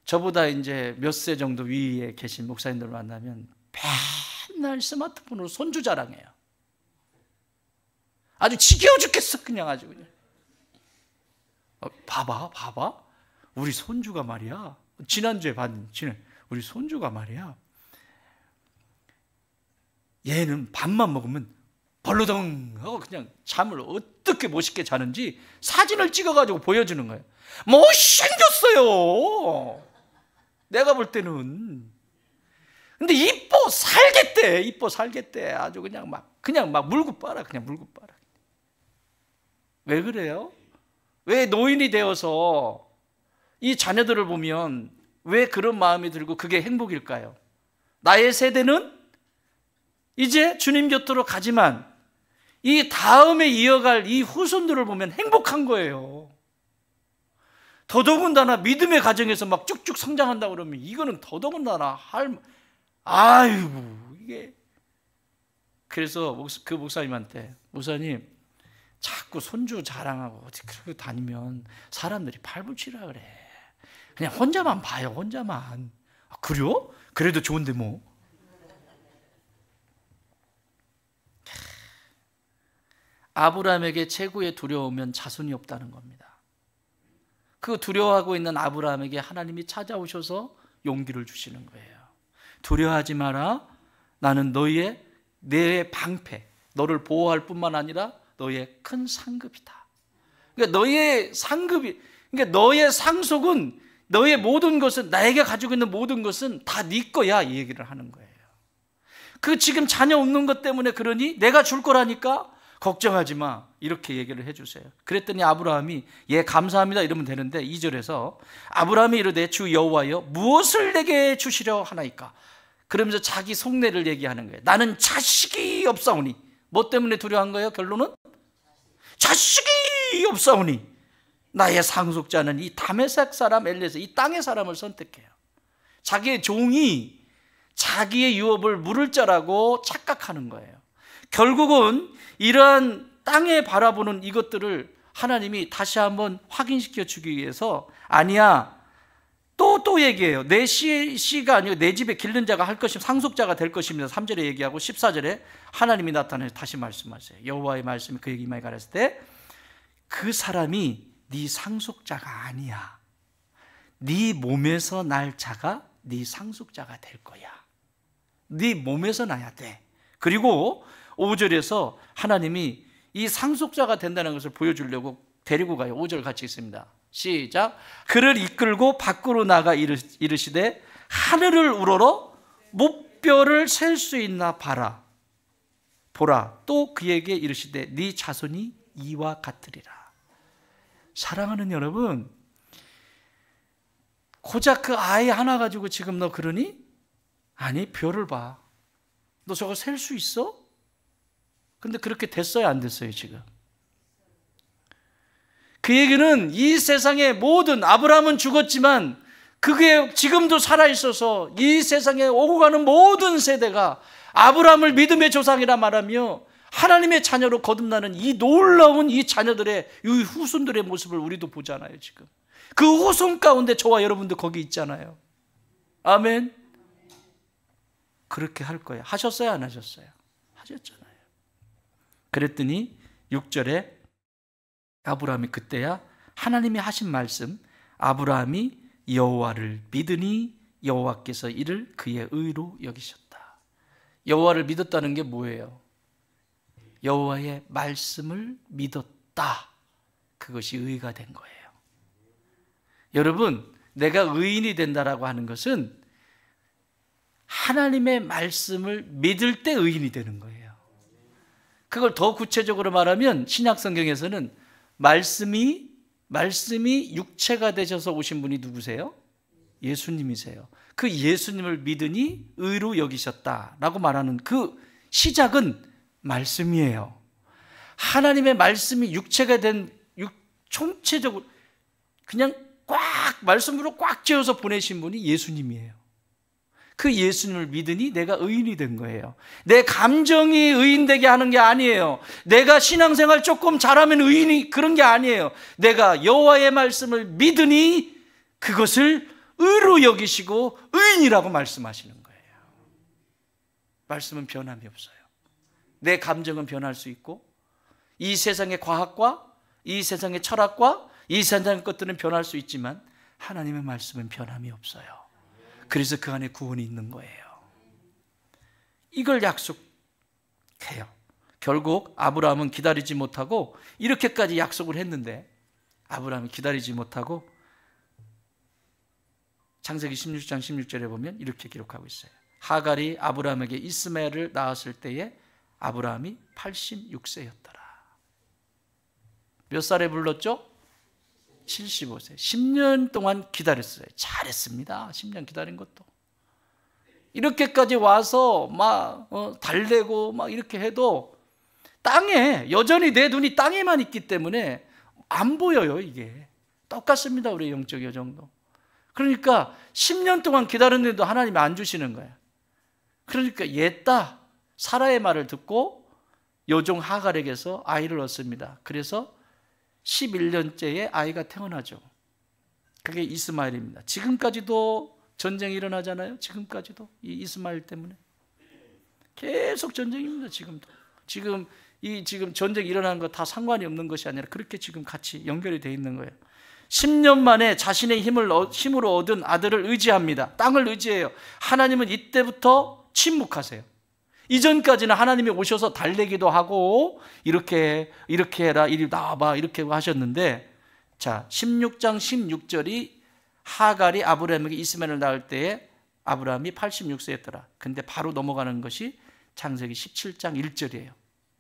저보다 이제 몇 세 정도 위에 계신 목사님들 만나면 맨날 스마트폰으로 손주 자랑해요. 아주 지겨워 죽겠어. 그냥 아주 그냥. 봐봐. 우리 손주가 말이야. 지난주에 우리 손주가 말이야. 얘는 밥만 먹으면 벌러덩 하고 그냥 잠을 어떻게 멋있게 자는지 사진을 찍어가지고 보여주는 거예요. 못생겼어요. 내가 볼 때는. 근데 이뻐 살겠대. 아주 그냥 막 물고 빨아. 왜 그래요? 왜 노인이 되어서 이 자녀들을 보면 왜 그런 마음이 들고 그게 행복일까요? 나의 세대는 이제 주님 곁으로 가지만 이 다음에 이어갈 이 후손들을 보면 행복한 거예요. 더더군다나 믿음의 가정에서 막 쭉쭉 성장한다 그러면 이거는 더더군다나 이게. 그래서 그 목사님한테, 목사님 자꾸 손주 자랑하고 어디 그러고 다니면 사람들이 팔불치라 그래. 그냥 혼자만 봐요. 혼자만. 그래요? 그래도 좋은데 뭐. 아브라함에게 최고의 두려움은 자손이 없다는 겁니다. 그 두려워하고 있는 아브라함에게 하나님이 찾아오셔서 용기를 주시는 거예요. 두려워하지 마라. 나는 내 방패, 너를 보호할 뿐만 아니라 너의 큰 상급이다. 그러니까 너의 상속은, 너의 모든 것은, 나에게 가지고 있는 모든 것은 다 네 거야, 이 얘기를 하는 거예요. 그 지금 자녀 없는 것 때문에 그러니 내가 줄 거라니까 걱정하지 마, 이렇게 얘기를 해주세요. 그랬더니 아브라함이 감사합니다 이러면 되는데, 2절에서 아브라함이 이르되 주 여호와여 무엇을 내게 주시려 하나이까? 그러면서 자기 속내를 얘기하는 거예요. 나는 자식이 없사오니. 뭐 때문에 두려워한 거예요? 결론은 자식이 없사오니 나의 상속자는 이 다메섹 사람 엘리에서, 이 땅의 사람을 선택해요. 자기의 종이 자기의 유업을 물을 자라고 착각하는 거예요. 결국은 이러한 땅에 바라보는 이것들을 하나님이 다시 한번 확인시켜 주기 위해서, 아니야, 또 얘기해요. 내 씨가 아니고 내 집에 기른 자가 할 것이면 상속자가 될 것입니다. 3절에 얘기하고 14절에 하나님이 나타나서 다시 말씀하세요. 여호와의 말씀이 그에게 임하여 가라사대 때, 그 사람이 네 상속자가 아니야. 네 몸에서 날 자가 네 상속자가 될 거야. 네 몸에서 나야 돼. 그리고 5절에서 하나님이 이 상속자가 된다는 것을 보여주려고 데리고 가요. 5절 같이 읽습니다. 시작. 그를 이끌고 밖으로 나가 이르시되 하늘을 우러러 목별을 셀 수 있나 봐라. 보라. 또 그에게 이르시되 네 자손이 이와 같으리라. 사랑하는 여러분, 고작 그 아이 하나 가지고 지금 너 그러니? 아니, 별을 봐. 너 저거 셀 수 있어? 근데 그렇게 됐어요, 안 됐어요, 지금? 그 얘기는 이 세상의 모든, 아브라함은 죽었지만 그게 지금도 살아있어서 이 세상에 오고 가는 모든 세대가 아브라함을 믿음의 조상이라 말하며 하나님의 자녀로 거듭나는 이 놀라운 이 자녀들의, 이 후손들의 모습을 우리도 보잖아요, 지금. 그 후손 가운데 저와 여러분도 거기 있잖아요. 아멘. 그렇게 할 거예요. 하셨어요, 안 하셨어요? 하셨잖아요. 그랬더니 6절에 아브라함이 그때야 하나님이 하신 말씀, 아브라함이 여호와를 믿으니 여호와께서 이를 그의 의로 여기셨다. 여호와를 믿었다는 게 뭐예요? 여호와의 말씀을 믿었다. 그것이 의가 된 거예요. 여러분, 내가 의인이 된다라고 하는 것은 하나님의 말씀을 믿을 때 의인이 되는 거예요. 그걸 더 구체적으로 말하면 신약 성경에서는 말씀이 육체가 되셔서 오신 분이 누구세요? 예수님이세요. 그 예수님을 믿으니 의로 여기셨다라고 말하는 그 시작은 말씀이에요. 하나님의 말씀이 육체가 된 총체적으로 그냥 꽉 말씀으로 꽉 채워서 보내신 분이 예수님이에요. 그 예수님을 믿으니 내가 의인이 된 거예요. 내 감정이 의인되게 하는 게 아니에요. 내가 신앙생활 조금 잘하면 의인이, 그런 게 아니에요. 내가 여호와의 말씀을 믿으니 그것을 의로 여기시고 의인이라고 말씀하시는 거예요. 말씀은 변함이 없어요. 내 감정은 변할 수 있고 이 세상의 과학과 이 세상의 철학과 이 세상의 것들은 변할 수 있지만 하나님의 말씀은 변함이 없어요. 그래서 그 안에 구원이 있는 거예요. 이걸 약속해요. 결국 아브라함은 기다리지 못하고 이렇게까지 약속을 했는데 아브라함이 기다리지 못하고 창세기 16장 16절에 보면 이렇게 기록하고 있어요. 하갈이 아브라함에게 이스마엘을 낳았을 때에 아브라함이 86세였더라. 몇 살에 불렀죠? 75세. 10년 동안 기다렸어요. 잘했습니다. 10년 기다린 것도. 이렇게까지 와서 막 달래고 막 이렇게 해도 땅에, 여전히 내 눈이 땅에만 있기 때문에 안 보여요, 이게. 똑같습니다, 우리 영적 여정도. 그러니까 10년 동안 기다렸는데도 하나님이 안 주시는 거예요. 그러니까 옛다 사라의 말을 듣고 여종 하갈에게서 아이를 얻습니다. 그래서 11년째에 아이가 태어나죠. 그게 이스마엘입니다. 지금까지도 전쟁이 일어나잖아요. 지금까지도 이 이스마엘 때문에 계속 전쟁입니다. 지금도. 지금 전쟁이 일어나는 거 다 상관이 없는 것이 아니라 그렇게 지금 같이 연결이 되어 있는 거예요. 10년 만에 자신의 힘으로 얻은 아들을 의지합니다. 땅을 의지해요. 하나님은 이때부터 침묵하세요. 이전까지는 하나님이 오셔서 달래기도 하고 이렇게 해라, 이리 나와봐 이렇게 하셨는데, 자 16장 16절이 하갈이 아브라함에게 이스마엘을 낳을 때에 아브라함이 86세였더라. 근데 바로 넘어가는 것이 창세기 17장 1절이에요.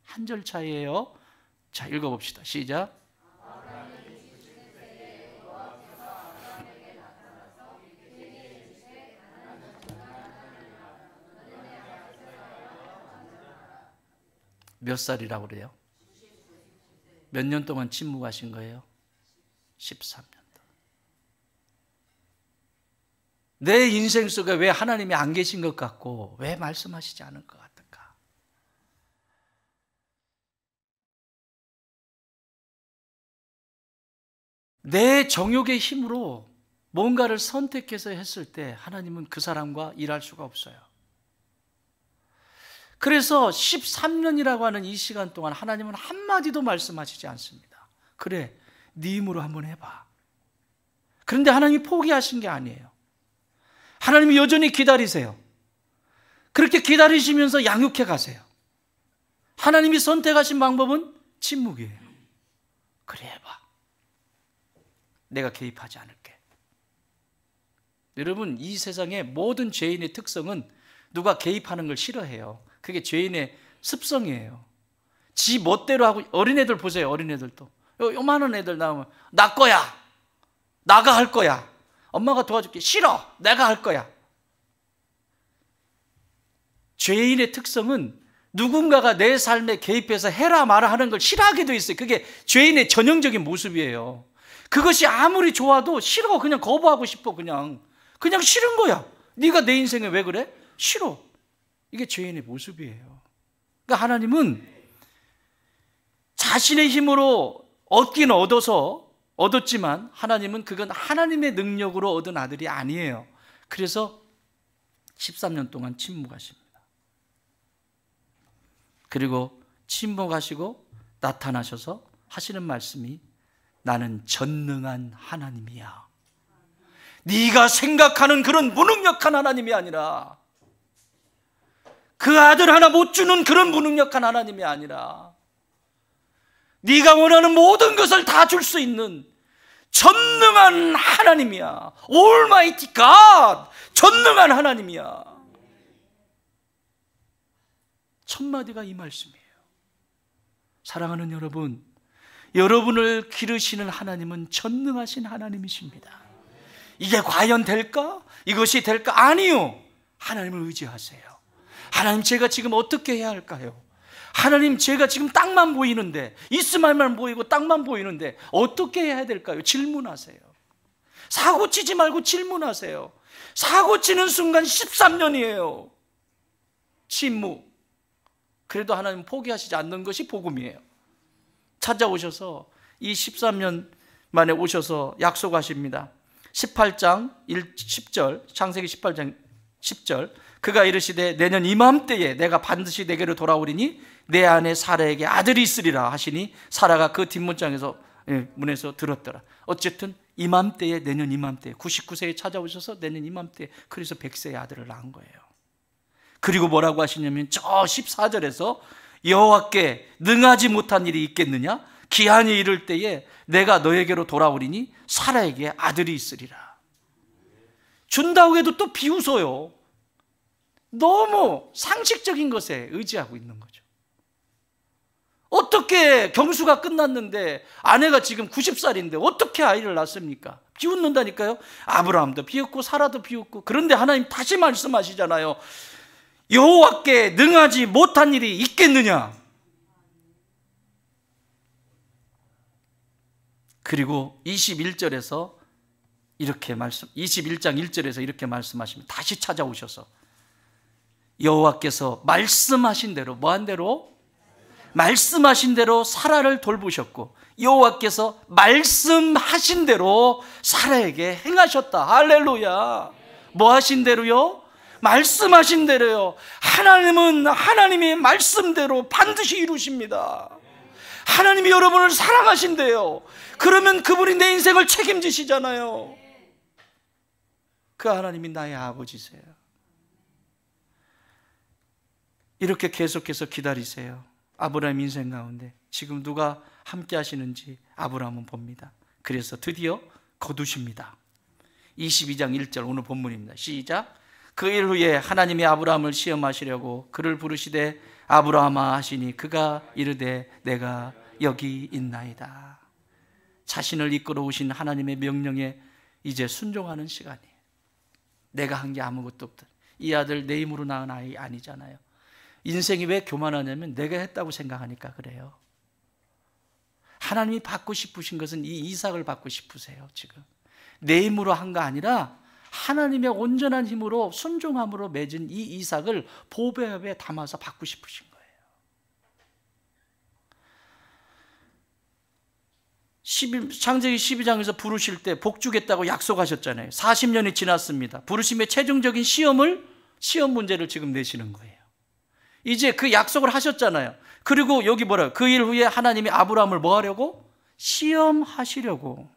한 절 차이예요. 자 읽어봅시다. 시작. 몇 살이라고 그래요? 몇 년 동안 침묵하신 거예요? 13년. 내 인생 속에 왜 하나님이 안 계신 것 같고 왜 말씀하시지 않을 것 같을까? 내 정욕의 힘으로 뭔가를 선택해서 했을 때 하나님은 그 사람과 일할 수가 없어요. 그래서 13년이라고 하는 이 시간 동안 하나님은 한마디도 말씀하시지 않습니다. 그래, 네 힘으로 한번 해봐. 그런데 하나님이 포기하신 게 아니에요. 하나님이 여전히 기다리세요. 그렇게 기다리시면서 양육해 가세요. 하나님이 선택하신 방법은 침묵이에요. 그래 해봐. 내가 개입하지 않을게. 여러분, 이 세상의 모든 죄인의 특성은 누가 개입하는 걸 싫어해요. 그게 죄인의 습성이에요. 지 멋대로 하고. 어린애들 보세요. 어린애들도 요만한 애들 나오면 나 거야, 나가 할 거야, 엄마가 도와줄게, 싫어, 내가 할 거야. 죄인의 특성은 누군가가 내 삶에 개입해서 해라 마라 하는 걸 싫어하게 돼 있어요. 그게 죄인의 전형적인 모습이에요. 그것이 아무리 좋아도 싫어, 그냥 거부하고 싶어, 그냥 싫은 거야. 네가 내 인생에 왜 그래? 싫어. 이게 죄인의 모습이에요. 그러니까 하나님은 자신의 힘으로 얻긴 얻었지만 하나님은 그건 하나님의 능력으로 얻은 아들이 아니에요. 그래서 13년 동안 침묵하십니다. 그리고 침묵하시고 나타나셔서 하시는 말씀이 나는 전능한 하나님이야. 네가 생각하는 그런 무능력한 하나님이 아니라, 그 아들 하나 못 주는 그런 무능력한 하나님이 아니라, 네가 원하는 모든 것을 다 줄 수 있는 전능한 하나님이야. Almighty God, 전능한 하나님이야. 첫 마디가 이 말씀이에요. 사랑하는 여러분, 여러분을 기르시는 하나님은 전능하신 하나님이십니다. 이게 과연 될까? 이것이 될까? 아니요. 하나님을 의지하세요. 하나님, 제가 지금 어떻게 해야 할까요? 하나님, 제가 지금 땅만 보이는데, 이스마엘만 보이고 땅만 보이는데 어떻게 해야 될까요? 질문하세요. 사고 치지 말고 질문하세요. 사고 치는 순간 13년이에요. 침묵. 그래도 하나님 포기하시지 않는 것이 복음이에요. 찾아오셔서 이 13년 만에 오셔서 약속하십니다. 18장 10절, 창세기 18장 10절, 그가 이르시되 내년 이맘때에 내가 반드시 내게로 돌아오리니 내 아내 사라에게 아들이 있으리라 하시니, 사라가 그 뒷문장에서 문에서 들었더라. 어쨌든 이맘때에, 내년 이맘때에, 99세에 찾아오셔서 내년 이맘때에, 그래서 100세의 아들을 낳은 거예요. 그리고 뭐라고 하시냐면 저 14절에서 여호와께 능하지 못한 일이 있겠느냐? 기한이 이를 때에 내가 너에게로 돌아오리니 사라에게 아들이 있으리라. 준다고 해도 또 비웃어요. 너무 상식적인 것에 의지하고 있는 거죠. 어떻게 경수가 끝났는데 아내가 지금 90살인데 어떻게 아이를 낳습니까? 비웃는다니까요. 아브라함도 비웃고 사라도 비웃고. 그런데 하나님 다시 말씀하시잖아요. 여호와께 능하지 못한 일이 있겠느냐? 그리고 21절에서 이렇게 21장 1절에서 이렇게 말씀하십니다. 다시 찾아오셔서 여호와께서 말씀하신 대로, 뭐한 대로? 말씀하신 대로 사라를 돌보셨고, 여호와께서 말씀하신 대로 사라에게 행하셨다. 할렐루야. 뭐 하신 대로요? 말씀하신 대로요. 하나님은 하나님의 말씀대로 반드시 이루십니다. 하나님이 여러분을 사랑하신대요. 그러면 그분이 내 인생을 책임지시잖아요. 그 하나님이 나의 아버지세요. 이렇게 계속해서 기다리세요. 아브라함 인생 가운데 지금 누가 함께 하시는지 아브라함은 봅니다. 그래서 드디어 거두십니다. 22장 1절 오늘 본문입니다. 시작. 그 일 후에 하나님이 아브라함을 시험하시려고 그를 부르시되 아브라함아 하시니 그가 이르되 내가 여기 있나이다. 자신을 이끌어 오신 하나님의 명령에 이제 순종하는 시간이에요. 내가 한 게 아무것도 없다. 이 아들 내 힘으로 낳은 아이 아니잖아요. 인생이 왜 교만하냐면 내가 했다고 생각하니까 그래요. 하나님이 받고 싶으신 것은 이 이삭을 받고 싶으세요. 지금 내 힘으로 한 거 아니라 하나님의 온전한 힘으로 순종함으로 맺은 이 이삭을 보배업에 담아서 받고 싶으신 거예요. 11, 창세기 12장에서 부르실 때 복 주겠다고 약속하셨잖아요. 40년이 지났습니다. 부르심의 최종적인 시험 문제를 지금 내시는 거예요. 이제 그 약속을 하셨잖아요. 그리고 여기 뭐라고? 그 일 후에 하나님이 아브라함을 뭐 하려고? 시험하시려고.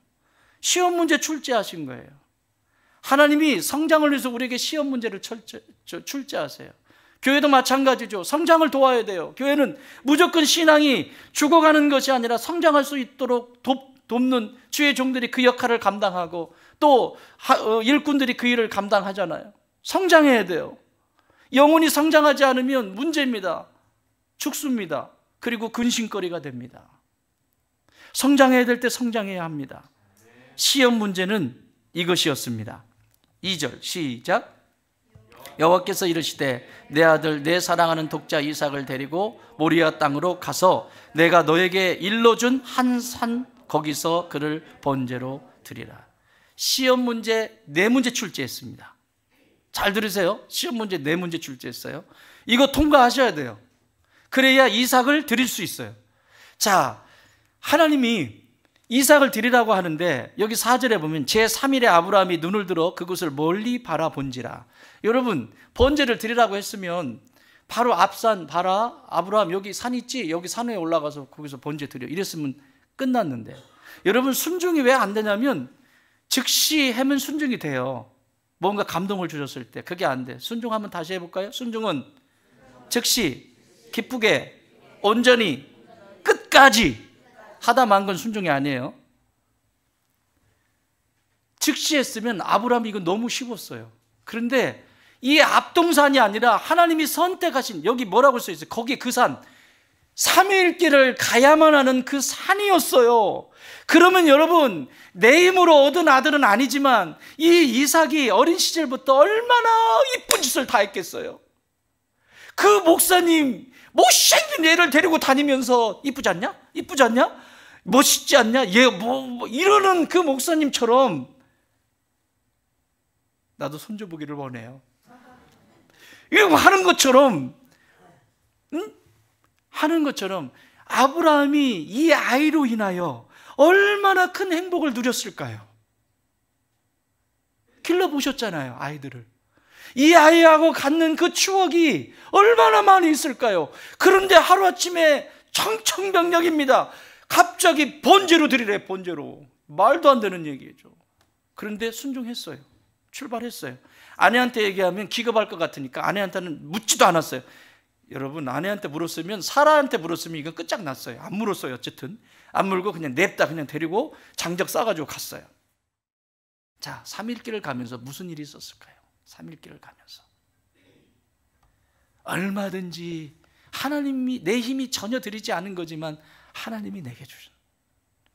시험 문제 출제하신 거예요. 하나님이 성장을 위해서 우리에게 시험 문제를 출제하세요. 교회도 마찬가지죠. 성장을 도와야 돼요. 교회는 무조건 신앙이 죽어가는 것이 아니라 성장할 수 있도록 돕는 주의 종들이 그 역할을 감당하고 또 일꾼들이 그 일을 감당하잖아요. 성장해야 돼요. 영혼이 성장하지 않으면 문제입니다. 죽습니다. 그리고 근심거리가 됩니다. 성장해야 될 때 성장해야 합니다. 시험 문제는 이것이었습니다. 2절 시작. 여호와께서 이르시되 내 아들 내 사랑하는 독자 이삭을 데리고 모리아 땅으로 가서 내가 너에게 일러준 한 산 거기서 그를 번제로 드리라. 시험 문제 4문제 출제했습니다. 잘 들으세요. 시험 문제 4문제 출제했어요. 이거 통과하셔야 돼요. 그래야 이삭을 드릴 수 있어요. 자, 하나님이 이삭을 드리라고 하는데 여기 4절에 보면 제3일에 아브라함이 눈을 들어 그곳을 멀리 바라본지라. 여러분, 번제를 드리라고 했으면 바로 앞산 봐라, 아브라함 여기 산 있지? 여기 산 위에 올라가서 거기서 번제 드려, 이랬으면 끝났는데, 여러분 순종이 왜 안 되냐면 즉시 하면 순종이 돼요. 뭔가 감동을 주셨을 때. 그게 안 돼. 순종 한번 다시 해볼까요? 순종은 즉시, 기쁘게, 온전히, 끝까지 하다 만 건 순종이 아니에요. 즉시 했으면 아브라함이 이거 너무 쉬웠어요. 그런데 이 앞동산이 아니라 하나님이 선택하신, 여기 뭐라고 써있어요? 거기 그 산, 3일 길을 가야만 하는 그 산이었어요. 그러면 여러분, 내 힘으로 얻은 아들은 아니지만 이 이삭이 어린 시절부터 얼마나 이쁜 짓을 다 했겠어요. 그 목사님 못생긴 애를 데리고 다니면서 이쁘지 않냐? 이쁘지 않냐? 멋있지 않냐? 얘 뭐 이러는 그 목사님처럼 나도 손주 보기를 원해요. 이거 하는 것처럼, 응? 하는 것처럼 아브라함이 이 아이로 인하여 얼마나 큰 행복을 누렸을까요? 길러보셨잖아요, 아이들을. 이 아이하고 갖는 그 추억이 얼마나 많이 있을까요? 그런데 하루아침에 청천벽력입니다. 갑자기 번제로 드리래, 번제로. 말도 안 되는 얘기죠. 그런데 순종했어요. 출발했어요. 아내한테 얘기하면 기겁할 것 같으니까 아내한테는 묻지도 않았어요. 여러분, 아내한테 물었으면, 사라한테 물었으면 이건 끝장났어요. 안 물었어요. 어쨌든 안 물고 그냥 냅다 그냥 데리고 장적 싸가지고 갔어요. 자, 3일길을 가면서 무슨 일이 있었을까요? 3일길을 가면서 얼마든지 하나님이, 내 힘이 전혀 들이지 않은 거지만 하나님이 내게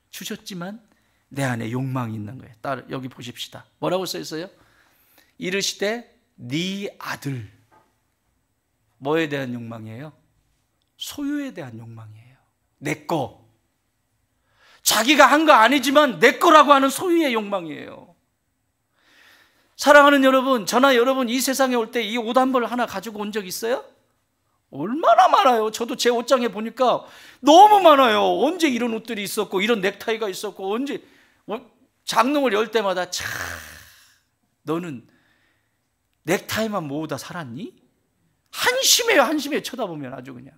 주셨지만 내 안에 욕망이 있는 거예요. 여기 보십시다. 뭐라고 써 있어요? 이르시되 네 아들. 뭐에 대한 욕망이에요? 소유에 대한 욕망이에요. 내 거. 자기가 한 거 아니지만 내 거라고 하는 소유의 욕망이에요. 사랑하는 여러분, 저나 여러분 이 세상에 올 때 이 옷 한 벌 하나 가지고 온 적 있어요? 얼마나 많아요. 저도 제 옷장에 보니까 너무 많아요. 언제 이런 옷들이 있었고 이런 넥타이가 있었고, 언제 장롱을 열 때마다 참, 너는 넥타이만 모으다 살았니? 한심해요. 한심해요. 쳐다보면 아주 그냥.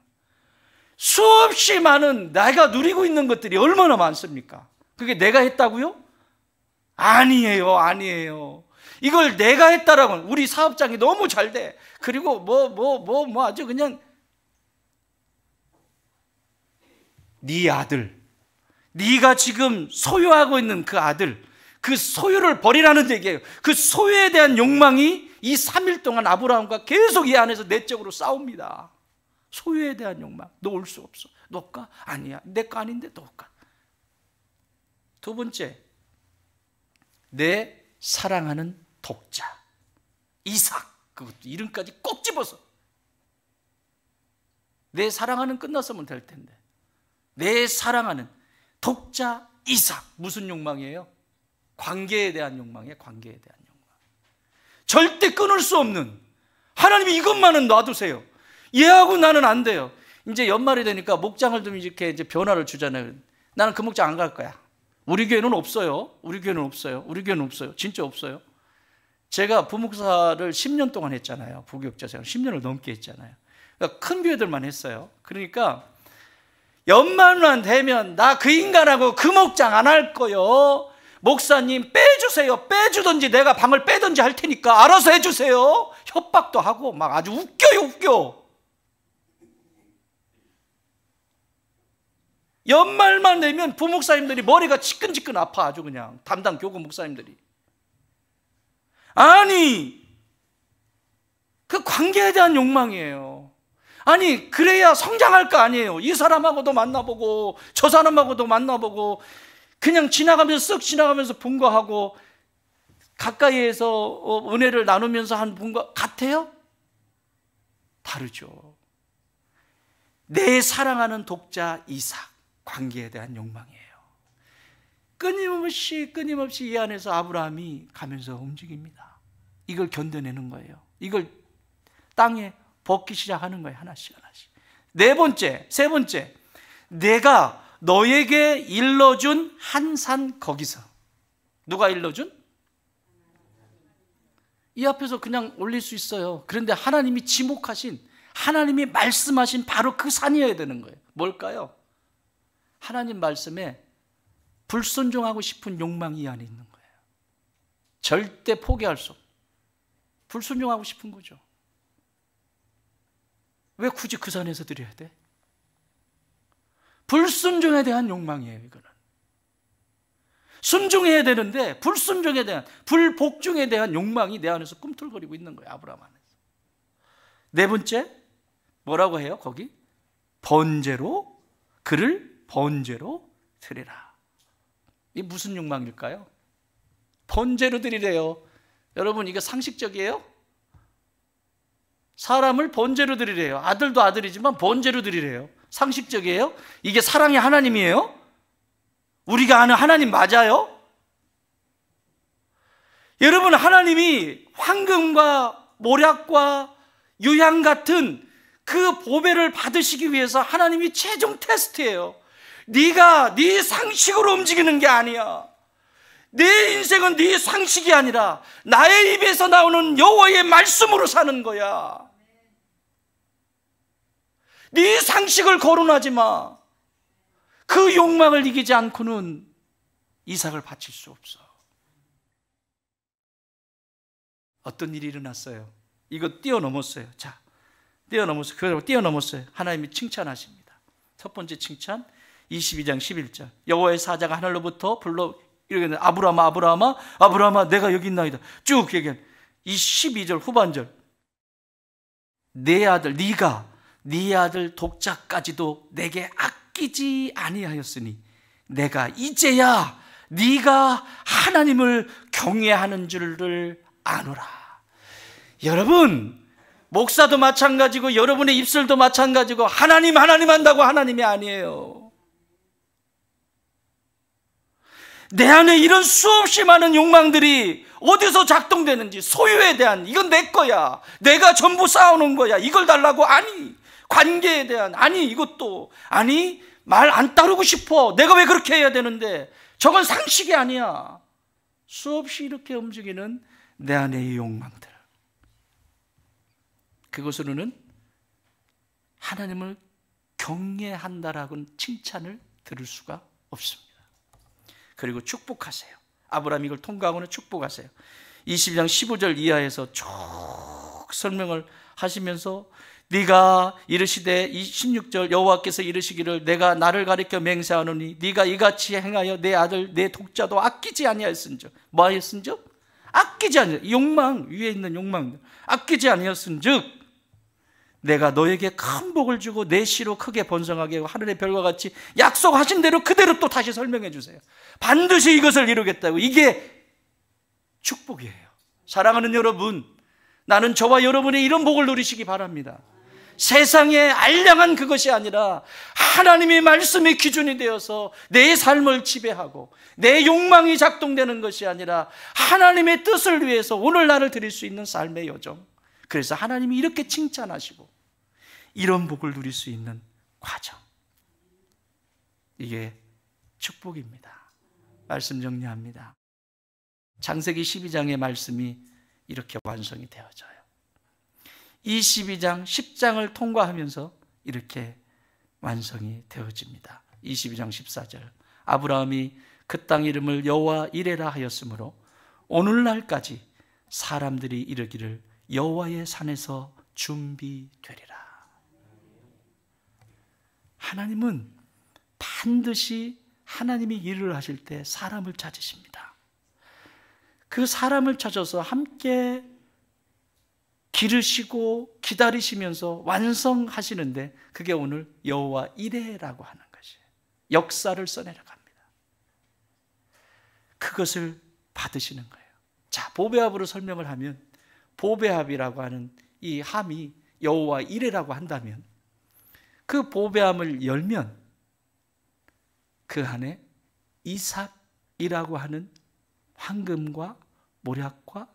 수없이 많은 내가 누리고 있는 것들이 얼마나 많습니까? 그게 내가 했다고요? 아니에요. 아니에요. 이걸 내가 했다라고는, 우리 사업장이 너무 잘 돼. 그리고 뭐 아주 그냥 네 아들, 네가 지금 소유하고 있는 그 아들, 그 소유를 버리라는 얘기예요. 그 소유에 대한 욕망이 이 3일 동안 아브라함과 계속 이 안에서 내적으로 싸웁니다. 소유에 대한 욕망. 너 올 수 없어. 너 가? 아니야. 내 거 아닌데 너 가. 두 번째, 내 사랑하는 독자 이삭. 그것도 이름까지 꼭 집어서. 내 사랑하는 끝났으면 될 텐데, 내 사랑하는 독자 이삭. 무슨 욕망이에요? 관계에 대한 욕망이에요. 관계에 대한 욕망. 절대 끊을 수 없는, 하나님이 이것만은 놔두세요. 얘하고 나는 안 돼요. 이제 연말이 되니까 목장을 좀 이렇게 이제 변화를 주잖아요. 나는 그 목장 안 갈 거야. 우리 교회는 없어요. 우리 교회는 없어요. 우리 교회는 없어요. 진짜 없어요. 제가 부목사를 10년 동안 했잖아요. 부교육자 생활 10년을 넘게 했잖아요. 그러니까 큰 교회들만 했어요. 그러니까 연말만 되면 나 그 인간하고 그 목장 안 할 거요. 목사님 빼주세요. 빼주든지 내가 방을 빼든지 할 테니까 알아서 해주세요. 협박도 하고 막 아주 웃겨요. 웃겨. 연말만 되면 부목사님들이 머리가 지끈지끈 아파. 아주 그냥 담당 교구 목사님들이. 아니, 그 관계에 대한 욕망이에요. 아니, 그래야 성장할 거 아니에요. 이 사람하고도 만나보고 저 사람하고도 만나보고 그냥 지나가면서 쓱 지나가면서 분거하고 가까이에서 은혜를 나누면서 한 분과 같아요? 다르죠. 내 사랑하는 독자 이삭, 관계에 대한 욕망이에요. 끊임없이 이 안에서 아브라함이 가면서 움직입니다. 이걸 견뎌내는 거예요. 이걸 땅에 벗기 시작하는 거예요. 하나씩. 세 번째, 내가 너에게 일러준 한 산 거기서. 누가 일러준? 이 앞에서 그냥 올릴 수 있어요. 그런데 하나님이 지목하신, 하나님이 말씀하신 바로 그 산이어야 되는 거예요. 뭘까요? 하나님 말씀에 불순종하고 싶은 욕망이 이 안에 있는 거예요. 절대 포기할 수 없어요. 불순종하고 싶은 거죠. 왜 굳이 그 산에서 드려야 돼? 불순종에 대한 욕망이에요, 이거는. 순종해야 되는데 불순종에 대한, 불복종에 대한 욕망이 내 안에서 꿈틀거리고 있는 거예요, 아브라함 안에서. 네 번째, 뭐라고 해요, 거기? 번제로, 그를 번제로 드리라. 이게 무슨 욕망일까요? 번제로 드리래요. 여러분, 이게 상식적이에요? 사람을 번제로 드리래요. 아들도 아들이지만 번제로 드리래요. 상식적이에요? 이게 사랑의 하나님이에요? 우리가 아는 하나님 맞아요? 여러분, 하나님이 황금과 모략과 유향 같은 그 보배를 받으시기 위해서 하나님이 최종 테스트예요. 네가 네 상식으로 움직이는 게 아니야. 내 인생은 네 상식이 아니라 나의 입에서 나오는 여호와의 말씀으로 사는 거야. 네 상식을 거론하지 마. 그 욕망을 이기지 않고는 이삭을 바칠 수 없어. 어떤 일이 일어났어요? 이거 뛰어넘었어요. 자, 뛰어넘었어요. 하나님이 칭찬하십니다. 첫 번째 칭찬, 22장 11절. 여호와의 사자가 하늘로부터 불러 이렇게, 아브라함아, 아브라함아, 아브라함아, 내가 여기 있나이다. 쭉 얘기해. 이 12절 후반절, 내 아들, 네가 네 아들 독자까지도 내게 아끼지 아니하였으니 내가 이제야 네가 하나님을 경외하는 줄을 아노라. 여러분, 목사도 마찬가지고 여러분의 입술도 마찬가지고 하나님 한다고 하나님이 아니에요. 내 안에 이런 수없이 많은 욕망들이 어디서 작동되는지, 소유에 대한, 이건 내 거야, 내가 전부 쌓아놓은 거야, 이걸 달라고, 아니, 관계에 대한, 아니, 이것도, 아니, 말 안 따르고 싶어, 내가 왜 그렇게 해야 되는데, 저건 상식이 아니야. 수없이 이렇게 움직이는 내 안의 욕망들, 그것으로는 하나님을 경외한다라고는 칭찬을 들을 수가 없습니다. 그리고 축복하세요. 아브라함이 이걸 통과하고는 축복하세요. 22장 15절 이하에서 쭉 설명을 하시면서 네가 이르시되, 16절 여호와께서 이르시기를 내가 나를 가리켜 맹세하노니 네가 이같이 행하여 내 아들 내 독자도 아끼지 아니하였은즉. 뭐 하였은즉? 아끼지 아니하였. 욕망, 위에 있는 욕망, 아끼지 아니하였은즉 내가 너에게 큰 복을 주고 내 씨로 크게 번성하게 하고 하늘의 별과 같이 약속하신 대로 그대로 또 다시 설명해 주세요. 반드시 이것을 이루겠다고. 이게 축복이에요. 사랑하는 여러분, 나는 저와 여러분이 이런 복을 누리시기 바랍니다. 세상에 알량한 그것이 아니라 하나님의 말씀이 기준이 되어서 내 삶을 지배하고 내 욕망이 작동되는 것이 아니라 하나님의 뜻을 위해서 오늘 나를 드릴 수 있는 삶의 여정. 그래서 하나님이 이렇게 칭찬하시고 이런 복을 누릴 수 있는 과정, 이게 축복입니다. 말씀 정리합니다. 창세기 12장의 말씀이 이렇게 완성이 되어져요. 이 12장, 10장을 통과하면서 이렇게 완성이 되어집니다. 22장 14절, 아브라함이 그 땅 이름을 여호와 이레라 하였으므로 오늘날까지 사람들이 이르기를 여호와의 산에서 준비되리라. 하나님은 반드시 하나님이 일을 하실 때 사람을 찾으십니다. 그 사람을 찾아서 함께 기르시고 기다리시면서 완성하시는데 그게 오늘 여호와 이레라고 하는 것이에요. 역사를 써내려갑니다. 그것을 받으시는 거예요. 자, 보배합으로 설명을 하면 보배합이라고 하는 이 함이 여호와 이레라고 한다면 그 보배함을 열면 그 안에 이삭이라고 하는 황금과 모략과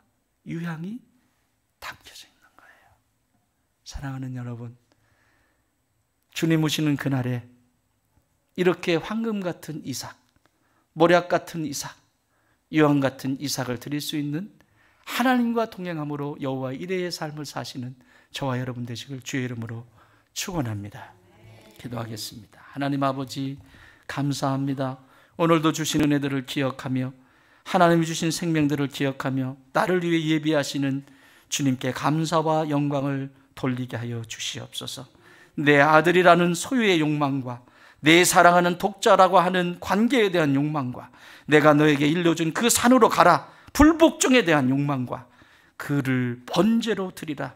유향이 담겨져 있는 거예요. 사랑하는 여러분, 주님 오시는 그날에 이렇게 황금 같은 이삭, 모략 같은 이삭, 유황 같은 이삭을 드릴 수 있는 하나님과 동행함으로 여호와 이레의 삶을 사시는 저와 여러분 되시길 주의 이름으로 축원합니다. 기도하겠습니다. 하나님 아버지, 감사합니다. 오늘도 주신 은혜들을 기억하며 하나님이 주신 생명들을 기억하며 나를 위해 예비하시는 주님께 감사와 영광을 돌리게 하여 주시옵소서. 내 아들이라는 소유의 욕망과 내 사랑하는 독자라고 하는 관계에 대한 욕망과 내가 너에게 일러준 그 산으로 가라 불복종에 대한 욕망과 그를 번제로 드리라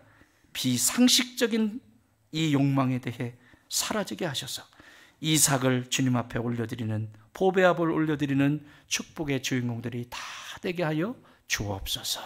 비상식적인 이 욕망에 대해 사라지게 하셔서 이삭을 주님 앞에 올려드리는, 보배합을 올려드리는 축복의 주인공들이 다 되게 하여 주옵소서.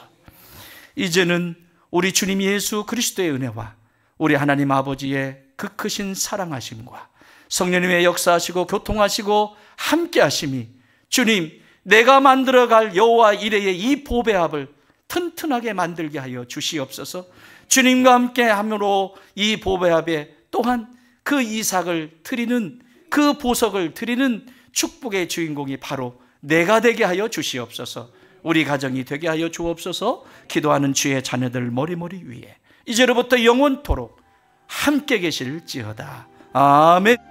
이제는 우리 주님 예수 그리스도의 은혜와 우리 하나님 아버지의 그 크신 사랑하심과 성령님의 역사하시고 교통하시고 함께하심이 주님, 내가 만들어갈 여호와 이레의 이 보배합을 튼튼하게 만들게 하여 주시옵소서. 주님과 함께함으로 이 보배합에 또한 그 이삭을 드리는, 그 보석을 드리는 축복의 주인공이 바로 내가 되게 하여 주시옵소서. 우리 가정이 되게 하여 주옵소서. 기도하는 주의 자녀들 머리머리 위에 이제로부터 영원토록 함께 계실지어다. 아멘.